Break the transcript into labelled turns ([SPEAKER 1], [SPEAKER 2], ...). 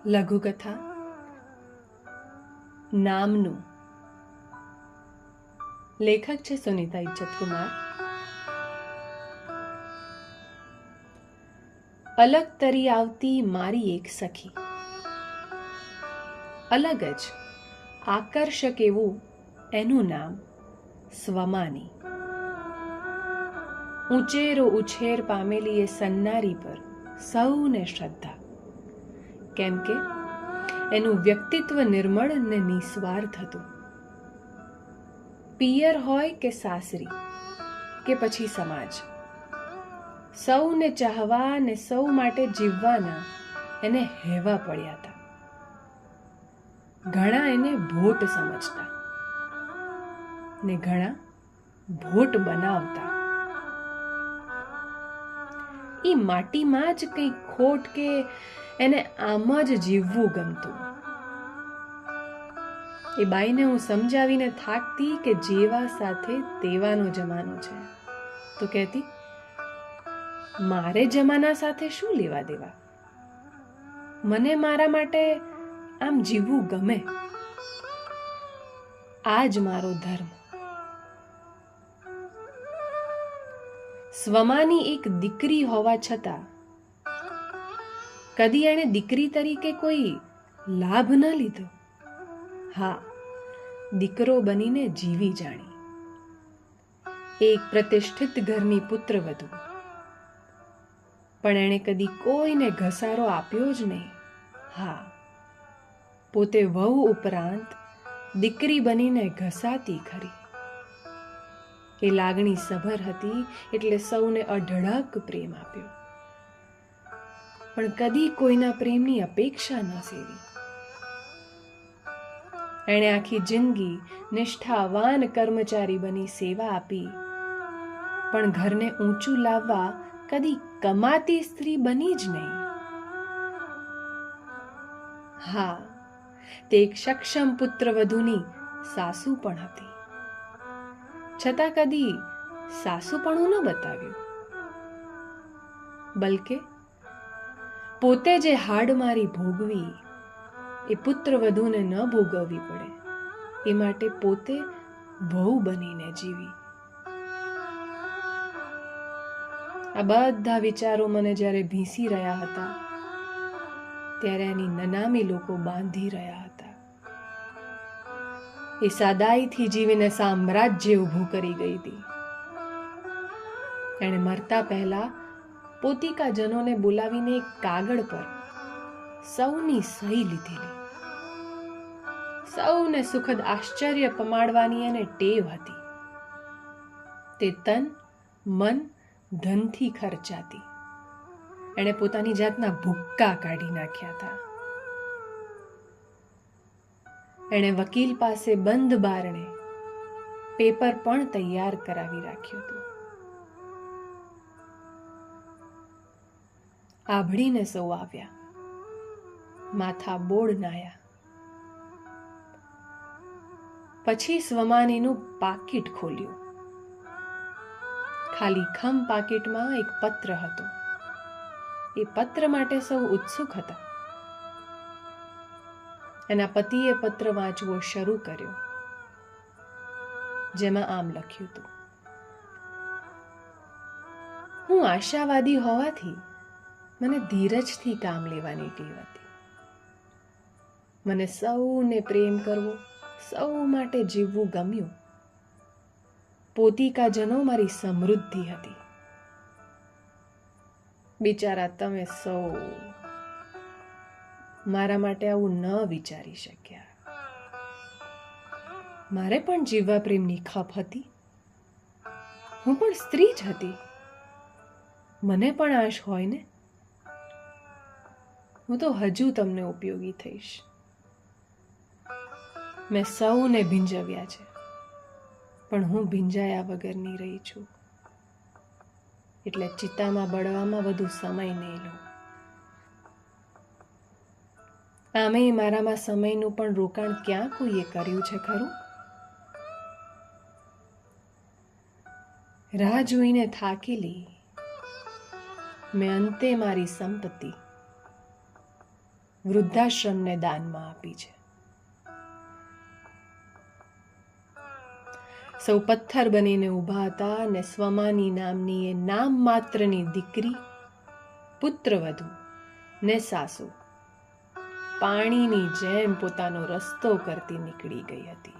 [SPEAKER 1] લઘુકથા નામનું. લેખક છે સુનીતા ઇજ્જતકુમાર. અલગ તરી આવતી મારી એક સખી, અલગ જ આકર્ષક એવું એનું નામ સ્વમાની. ઊંચેરો ઉછેર પામેલી એ સન્નારી પર સૌને શ્રદ્ધા, કેમ કે એનું વ્યક્તિત્વ નિર્મળ ને નિસ્વાર્થ હતું. પિયર હોય કે સાસરી કે પછી સમાજ, સૌને ચાહવા ને સૌ માટે જીવવાના એને હેવા પડ્યા હતા. ઘણા એને ભોટ સમજતા ને ઘણા ભોટ બનાવતા. એ માટીમાં જ કંઈ ખોટ કે એને આમ જ જીવવું ગમતું. એ બાઈને હું સમજાવીને થાકતી કે જેવા સાથે તેવાનો જમાનો છે, તો કહેતી મારે જમાના સાથે શું લેવા દેવા, મને મારા માટે આમ જીવવું ગમે, આ જ મારો ધર્મ. સ્વમાની એક દીકરી હોવા છતાં કદી એણે દીકરી તરીકે કોઈ લાભ ન લીધો. હા, દીકરો બનીને જીવી જાણી. એક પ્રતિષ્ઠિત ઘરની પુત્રવધુ, પણ એણે કદી કોઈને ઘસારો આપ્યો જ નહીં. હા, પોતે વહુ ઉપરાંત દીકરી બનીને ઘસાતી ખરી. એ લાગણી સભર હતી એટલે સૌને અઢળક પ્રેમ આપ્યો, પણ કદી કોઈના પ્રેમની અપેક્ષા ન સેવી. એણે આખી જિંદગી નિષ્ઠાવાન કર્મચારી બની સેવા આપી, પણ ઘરને ઊંચું લાવવા કદી કમાતી સ્ત્રી બની જ નહીં. હા, તે એક સક્ષમ પુત્રવધુની સાસુ પણ હતી, છતાં કદી સાસુપણું ન બતાવ્યું. બલકે પોતે જે હાડમારી ભોગવી એ પુત્રવધુને ન ભોગવવી પડે એ માટે પોતે વહુ બનીને જીવી. આ બધા વિચારો મને જ્યારે ભીંસી રહ્યા હતા ત્યારે એની નનામી લોકો બાંધી રહ્યા હતા. એ સાદાઈથી જીવીને સામ્રાજ્ય ઊભું કરી ગઈ હતી. એણે મરતા પહેલા પોતિકાજનોને બોલાવીને એક કાગળ પર સૌની સહી લીધેલી. સૌને સુખદ આશ્ચર્ય પમાડવાની એને ટેવ હતી. તે તન મન ધનથી ખર્ચાતી. એણે પોતાની જાતના ભુક્કા કાઢી નાખ્યા હતા. એણે વકીલ પાસે બંધ બારણે પેપર પણ તૈયાર કરાવી રાખ્યું હતું. આભળીને સૌ આવ્યા, માથા બોળ નાયા. પછી સ્વમાનીનું પાકીટ ખોલ્યું. ખાલી ખમ પાકીટમાં એક પત્ર હતો. એ પત્ર માટે સૌ ઉત્સુક હતા. એના પતિએ પત્ર વાંચવો શરૂ કર્યો, જેમાં આમ લખ્યું હતું: હું આશાવાદી હોવાથી મને ધીરજથી કામ લેવાની ટેવ હતી. મને સૌને પ્રેમ કરવો, સૌ માટે જીવવું ગમ્યું. પોતિકાજનો મારી સમૃદ્ધિ હતી. બિચારા તમે સૌ મારા માટે આવું ન વિચારી શક્યા. મારે પણ જીવવા પ્રેમની ખપ હતી. હું પણ સ્ત્રી જ હતી. મને પણ આશ હોય ને. હું તો હજુ તમને ઉપયોગી થઈશ. મેં સૌને ભીંજવ્યા છે, પણ હું ભીંજાયા વગરની રહી છું. એટલે ચિતામાં બળવામાં વધુ સમય નહીં લઉં. આમેય મારામાં સમયનું પણ રોકાણ ક્યાં કોઈએ કર્યું છે ખરું? રાહ જોઈને થાકેલી મેં અંતે મારી સંપત્તિ વૃદ્ધાશ્રમને દાનમાં આપી છે. સૌ પથ્થર બનીને ઊભા હતા અને સ્વમાની નામની એ નામ માત્રની દીકરી, પુત્રવધુ ને સાસુ પાણીની જેમ પોતાનો રસ્તો કરતી નીકળી ગઈ હતી.